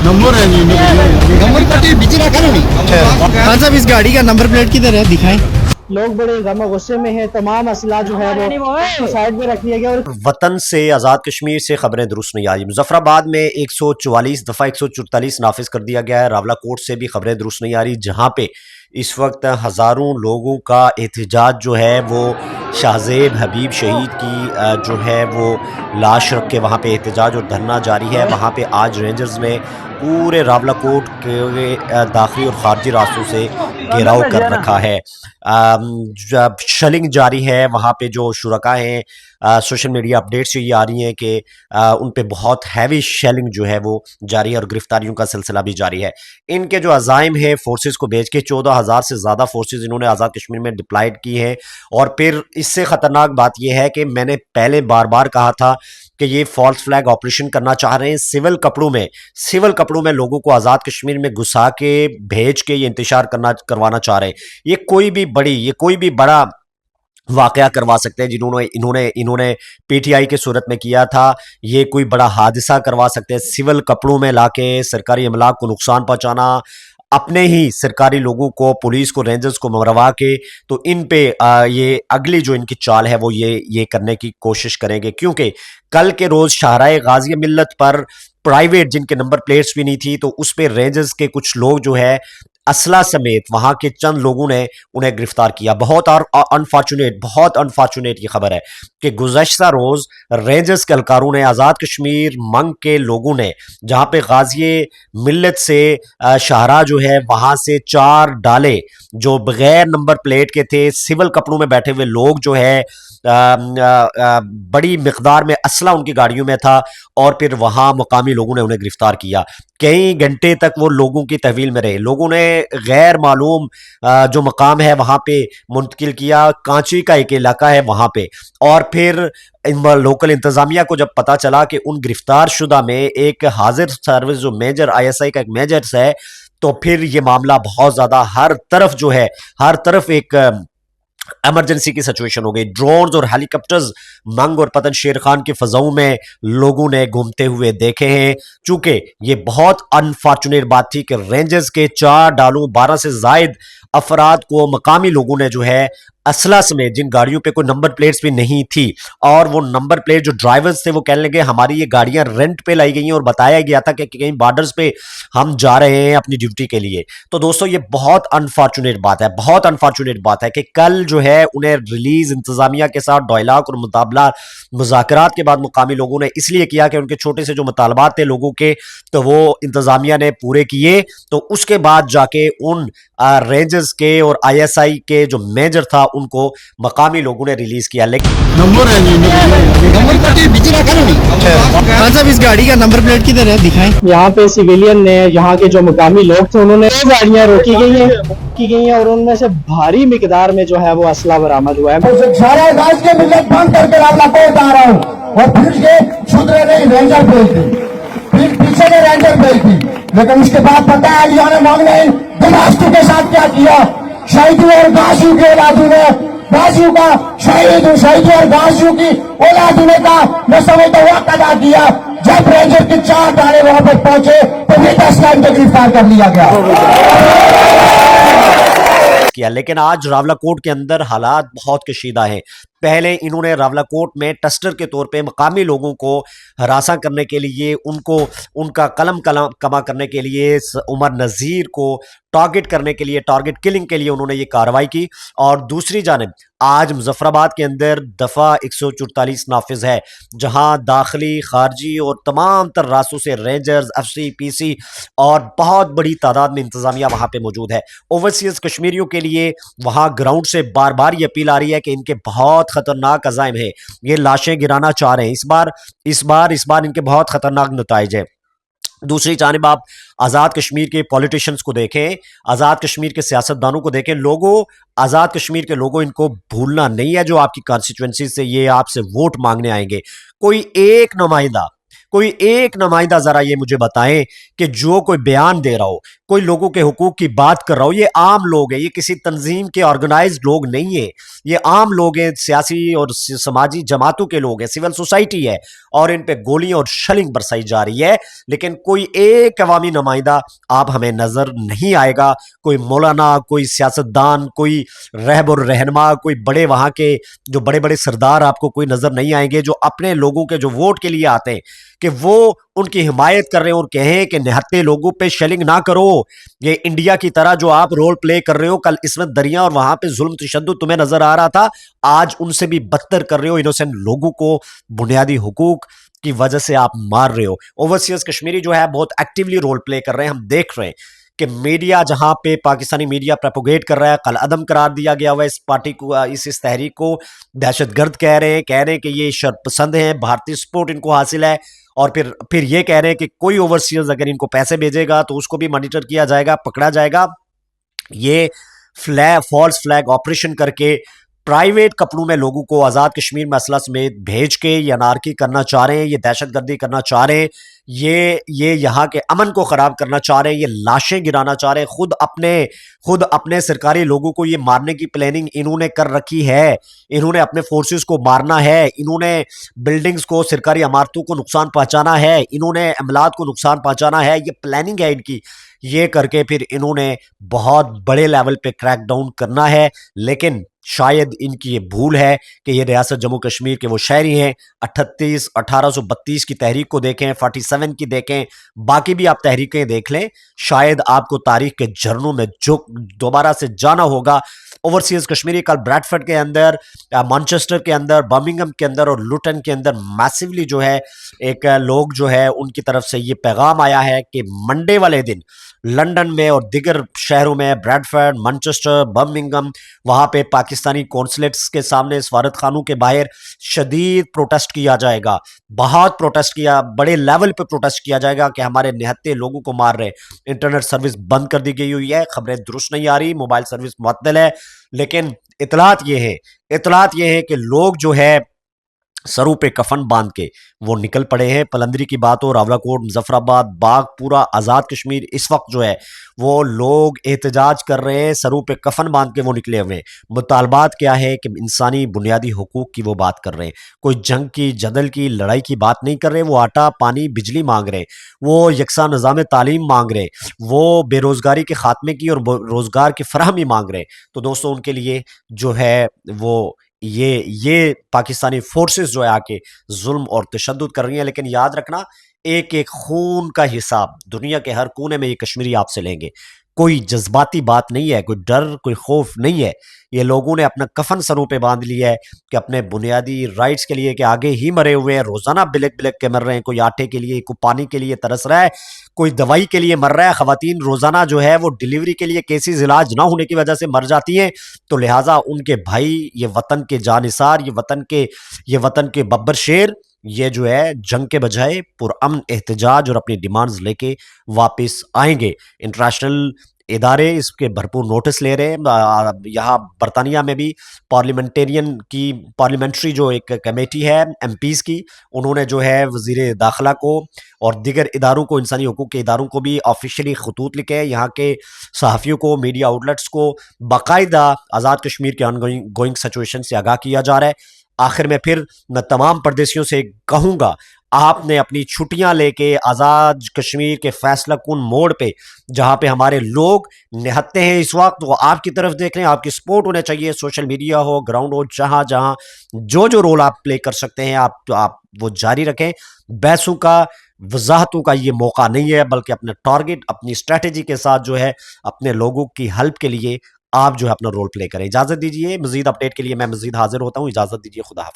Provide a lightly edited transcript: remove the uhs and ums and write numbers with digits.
Number है नहीं, number का बिजी रखा ना नहीं। हाँ साहब, इस गाड़ी का नंबर प्लेट किधर है, दिखाएं। लोग बड़े गम गुस्से में हैं, तमाम असला जो है वो साइड में रख दिया गया। और वतन से आज़ाद कश्मीर से खबरें दुरुस्त नहीं आई। मुजफ्फराबाद में 144 दफ़ा 144 नाफिज कर दिया गया है। रावलाकोट से भी खबरें दुरुस्त नहीं आ रही, जहाँ पे इस वक्त हज़ारों लोगों का एहतजाज जो है वो शाहजेब हबीब शहीद की जो है वो लाश रख के वहाँ पे एहतजाज और धरना जारी है। वहाँ पे आज रेंजर्स ने पूरे रावलाकोट के दाखिली और खारजी रास्तों से घेराव कर रखा है। जब शलिंग जारी है वहाँ पे जो शुरका हैं, सोशल मीडिया अपडेट्स ये आ रही हैं कि उन पे बहुत हैवी शेलिंग जो है वो जारी है और गिरफ्तारियों का सिलसिला भी जारी है। इनके जो अज़ाइम है फोर्सेस को भेज के 14,000 से ज़्यादा फोर्सेस इन्होंने आज़ाद कश्मीर में डिप्लॉयड की हैं। और फिर इससे ख़तरनाक बात यह है कि मैंने पहले बार बार कहा था कि ये फॉल्स फ्लैग ऑपरेशन करना चाह रहे हैं। सिविल कपड़ों में लोगों को आज़ाद कश्मीर में घुसा के भेज के ये इंतशार करवाना चाह रहे हैं। ये कोई भी बड़ा वाकया करवा सकते हैं, जिन्होंने इन्होंने पीटीआई के सूरत में किया था। ये कोई बड़ा हादसा करवा सकते हैं, सिविल कपड़ों में लाके सरकारी अमलाक को नुकसान पहुंचाना, अपने ही सरकारी लोगों को, पुलिस को, रेंजर्स को मरवा के। तो इन पे ये अगली जो इनकी चाल है वो ये करने की कोशिश करेंगे, क्योंकि कल के रोज शाहराए गाजी मिल्लत पर प्राइवेट जिनके नंबर प्लेट्स भी नहीं थी, तो उस पे रेंजर्स के कुछ लोग जो है असला समेत वहां के चंद लोगों ने उन्हें गिरफ्तार किया। बहुत अनफॉर्चुनेट ये खबर है कि गुज़श्ता रोज रेंजर्स के एहलकारों ने आज़ाद कश्मीर मंग के लोगों ने, जहां पे गाजी मिल्लत से शाहरा जो है वहां से 4 डाले जो बगैर नंबर प्लेट के थे, सिविल कपड़ों में बैठे हुए लोग जो है बड़ी मिकदार में असला उनकी गाड़ियों में था, और फिर वहां मुकामी लोगों ने उन्हें गिरफ्तार किया। कई घंटे तक वो लोगों की तहवील में रहे। लोगों ने गैर मालूम जो मकाम है वहां पे मुंतकिल किया, कांची का एक इलाका है वहां पे। और फिर लोकल इंतजामिया को जब पता चला कि उन गिरफ्तार शुदा में एक हाजिर सर्विस जो मेजर ISI का एक मेजर है, तो फिर ये मामला बहुत ज्यादा हर तरफ एक इमरजेंसी की सिचुएशन हो गई। ड्रोन्स और हेलीकॉप्टर्स मंग और पतन शेर खान की फजाओं में लोगों ने घूमते हुए देखे हैं। चूंकि ये बहुत अनफॉर्चुनेट बात थी कि रेंजर्स के 4 डालों 12 से जायद अफराद को मकामी लोगों ने जो है असला समेत, जिन गाड़ियों पे कोई नंबर प्लेट्स भी नहीं थी, और वो नंबर प्लेट जो ड्राइवर्स थे वो कहने लगे हमारी ये गाड़ियां रेंट पे लाई गई हैं और बताया गया था कि कहीं बॉर्डर्स पे हम जा रहे हैं अपनी ड्यूटी के लिए। तो दोस्तों ये बहुत अनफॉर्चुनेट बात है कि कल जो है उन्हें रिलीज इंतजामिया के साथ डॉयलाक और मुज़ाकरात के बाद मुकामी लोगों ने इसलिए किया कि उनके छोटे से जो मुतालबात थे लोगों के, तो वो इंतजामिया ने पूरे किए। तो उसके बाद जाके उन रेंजर्स के और ISI के जो मेजर था उनको मकामी लोगों ने रिलीज किया। लेकिन नंबर है नहीं, नंबर का बिजी रखा ना नहीं। हाँ साहब, इस गाड़ी का नंबर प्लेट किधर है, दिखाएं। यहाँ पे सिविलियन ने, यहाँ के जो मुकामी लोग थे, उन्होंने गाड़ियाँ रोकी गई हैं और उनमें से भारी मिकदार में जो है वो असला बरामद हुआ है। सारा गाज के मिलत बंद करके रावलाकोट आ रहा हूँ, और फिर ये सुधरे नहीं रेंजर भेज दी, फिर पीछे ने रेंजर भेज दी। लेकिन उसके बाद पता है लियाने मांग ने दिमाग के साथ क्या किया। शहीदों और गाजियों के औलादों ने, गाजियों का शहीदों और गाजियों की औलादों ने का मैं समझता हुआ अदा किया। जब रेंजर के 4 डाले वहां पर पहुंचे तो भी 10 लाइन को गिरफ्तार कर लिया गया। लेकिन आज रावलाकोट के अंदर हालात बहुत कशीदा हैं। पहले इन्होंने रावलाकोट में टस्टर के तौर पे मकामी लोगों को हरासा करने के लिए, उनका कलम कमा करने के लिए, उमर नज़ीर को टारगेट करने के लिए, टारगेट किलिंग के लिए उन्होंने ये कार्रवाई की। और दूसरी जानिब आज मुजफ्फराबाद के अंदर दफ़ा 144 नाफिज है, जहां दाखिली, खारजी और तमाम तर रास्तों से रेंजर्स, FC, PC और बहुत बड़ी तादाद में इंतजामिया वहां पे मौजूद है। ओवरसीज कश्मीरियों के लिए वहां ग्राउंड से बार बार ये अपील आ रही है कि इनके बहुत खतरनाक अज़ाइम है, ये लाशें गिराना चाह रहे हैं। इस बार इनके बहुत खतरनाक नताइज है। दूसरी जानिब आप आज़ाद कश्मीर के पॉलिटिशियंस को देखें, आज़ाद कश्मीर के सियासतदानों को देखें। आज़ाद कश्मीर के लोगों, इनको भूलना नहीं है जो आपकी कॉन्स्टिट्यूएंसी से ये आपसे वोट मांगने आएंगे। कोई کوئی ایک نمائندہ ذرا یہ مجھے بتائیں کہ جو کوئی بیان دے رہا ہو، کوئی لوگوں کے حقوق کی بات کر رہا ہو، یہ عام لوگ ہیں، یہ کسی تنظیم کے آرگنائزڈ لوگ نہیں ہیں، یہ عام لوگ ہیں، سیاسی اور سماجی جماعتوں کے لوگ ہیں، سول سوسائٹی ہے، اور ان پہ گولیاں اور شلنگ برسائی جا رہی ہے، لیکن کوئی ایک عوامی نمائندہ آپ ہمیں نظر نہیں آئے گا، کوئی مولانا، کوئی سیاستدان، کوئی رہبر رہنما، کوئی بڑے وہاں کے جو بڑے بڑے سردار آپ کو کوئی نظر نہیں آئیں گے جو اپنے لوگوں کے جو ووٹ کے لیے آتے ہیں کہ وہ ان کی حمایت کر رہے ہیں اور کہیں کہ نہتے لوگوں پہ شیلنگ نہ کرو، یہ انڈیا کی طرح جو آپ رول پلے کر رہے ہو، کل عصمت دریا اور وہاں پہ ظلم تشدد تمہیں نظر آ رہا تھا، آج ان سے بھی بدتر کر رہے ہو، انوسنٹ لوگوں کو بنیادی حقوق کی وجہ سے آپ مار رہے ہو۔ اوورسیز کشمیری جو ہے بہت ایکٹیولی رول پلے کر رہے ہیں، ہم دیکھ رہے ہیں کہ میڈیا جہاں پہ پاکستانی میڈیا پروپوگیٹ کر رہا ہے، کل عدم قرار دیا گیا ہوا اس پارٹی کو، اس تحریک کو دہشت گرد کہہ رہے ہیں کہ یہ شر پسند ہیں، بھارتی سپورٹ ان کو حاصل ہے، اور پھر یہ کہہ رہے ہیں کہ کوئی اوورسیز اگر ان کو پیسے بھیجے گا تو اس کو بھی مانیٹر کیا جائے گا، پکڑا جائے گا۔ یہ فالس فلیگ آپریشن کر کے پرائیویٹ کپڑوں میں لوگوں کو آزاد کشمیر میں اسلحہ سمیت بھیج کے یہ انارکی کرنا چاہ رہے ہیں، یہ دہشت گردی کرنا چاہ رہے ہیں، یہ یہاں کے امن کو خراب کرنا چاہ رہے ہیں، یہ لاشیں گرانا چاہ رہے ہیں، خود اپنے سرکاری لوگوں کو یہ مارنے کی پلاننگ انہوں نے کر رکھی ہے، انہوں نے اپنے فورسز کو مارنا ہے، انہوں نے بلڈنگز کو، سرکاری عمارتوں کو نقصان پہنچانا ہے، انہوں نے عملات کو نقصان پہنچانا ہے، یہ پلاننگ ہے ان کی، یہ کر کے پھر انہوں نے بہت بڑے لیول پہ کریک ڈاؤن کرنا ہے۔ لیکن شاید ان کی یہ بھول ہے کہ یہ ریاست جموں کشمیر کے وہ شہری ہیں، 1832 کی تحریک کو دیکھیں، 47 کی دیکھیں، باقی بھی آپ تحریکیں دیکھ لیں، شاید آپ کو تاریخ کے جھرنوں میں جو دوبارہ سے جانا ہوگا۔ اوورسیز کشمیری کل بریڈفرڈ کے اندر، مانچسٹر کے اندر، برمنگھم کے اندر اور لوٹن کے اندر میسیولی جو ہے ایک لوگ جو ہے ان کی طرف سے یہ پیغام آیا ہے کہ منڈے والے دن لنڈن میں اور دیگر شہروں میں، بریڈفرڈ، مانچسٹر، برمنگھم، وہاں پہ پاکستانی کونسلیٹس کے سامنے، سفارت خانوں کے باہر شدید پروٹیسٹ کیا جائے گا، بہت پروٹیسٹ بڑے لیول پہ پروٹیسٹ کیا جائے گا کہ ہمارے نہتے لوگوں کو مار رہے۔ انٹرنیٹ سروس بند کر دی گئی ہوئی ہے، خبریں درست نہیں آ رہی، موبائل سروس معطل ہے، لیکن اطلاعات یہ ہے کہ لوگ جو ہے سروں پہ کفن باندھ کے وہ نکل پڑے ہیں۔ پلندری کی بات ہو، راولاکوٹ، مظفر آباد، باغ پورا، آزاد کشمیر، اس وقت جو ہے وہ لوگ احتجاج کر رہے ہیں، سروں پہ کفن باندھ کے وہ نکلے ہوئے ہیں۔ مطالبات کیا ہے کہ انسانی بنیادی حقوق کی وہ بات کر رہے ہیں، کوئی جنگ کی، جدل کی، لڑائی کی بات نہیں کر رہے، وہ آٹا، پانی، بجلی مانگ رہے ہیں، وہ یکساں نظام تعلیم مانگ رہے ہیں، وہ بے روزگاری کے خاتمے کی اور روزگار کی فراہمی مانگ رہے ہیں۔ تو دوستو ان کے لیے جو ہے وہ یہ پاکستانی فورسز جو ہے آ کے ظلم اور تشدد کر رہی ہیں، لیکن یاد رکھنا ایک ایک خون کا حساب دنیا کے ہر کونے میں یہ کشمیری آپ سے لیں گے۔ کوئی جذباتی بات نہیں ہے، کوئی ڈر، کوئی خوف نہیں ہے، یہ لوگوں نے اپنا کفن سروں پہ باندھ لیا ہے کہ اپنے بنیادی رائٹس کے لیے کہ آگے ہی مرے ہوئے ہیں، روزانہ بلک بلک کے مر رہے ہیں، کوئی آٹے کے لیے، کوئی پانی کے لیے ترس رہا ہے، کوئی دوائی کے لیے مر رہا ہے، خواتین روزانہ جو ہے وہ ڈیلیوری کے لیے کیسز علاج نہ ہونے کی وجہ سے مر جاتی ہیں، تو لہٰذا ان کے بھائی، یہ وطن کے جانثار، یہ وطن کے ببر شیر، یہ جو ہے جنگ کے بجائے پرامن احتجاج اور اپنی ڈیمانڈز لے کے واپس آئیں گے۔ انٹرنیشنل ادارے اس کے بھرپور نوٹس لے رہے ہیں۔ یہاں برطانیہ میں بھی پارلیمنٹری جو ایک کمیٹی ہے ایم پیز کی، انہوں نے جو ہے وزیر داخلہ کو اور دیگر اداروں کو، انسانی حقوق کے اداروں کو بھی آفیشلی خطوط لکھے ہیں، یہاں کے صحافیوں کو، میڈیا آؤٹلیٹس کو باقاعدہ آزاد کشمیر کے آن گوئنگ سچویشن سے آگاہ کیا جا رہا ہے۔ آخر میں پھر میں تمام پردیسیوں سے کہوں گا، آپ نے اپنی چھٹیاں لے کے آزاد کشمیر کے فیصلہ کن موڑ پہ جہاں پہ ہمارے لوگ نہتے ہیں اس وقت، وہ آپ کی طرف دیکھ لیں، آپ کی سپورٹ ہونے چاہیے، سوشل میڈیا ہو، گراؤنڈ ہو، جہاں جو رول آپ پلے کر سکتے ہیں آپ وہ جاری رکھیں۔ بحثوں کا، وضاحتوں کا یہ موقع نہیں ہے، بلکہ اپنے ٹارگٹ، اپنی اسٹریٹجی کے ساتھ جو ہے اپنے لوگوں کی ہیلپ کے لیے آپ جو ہے اپنا رول پلے کریں۔ اجازت دیجیے، مزید اپڈیٹ کے لیے میں مزید حاضر ہوتا ہوں، اجازت دیجیے، خدا حافظ۔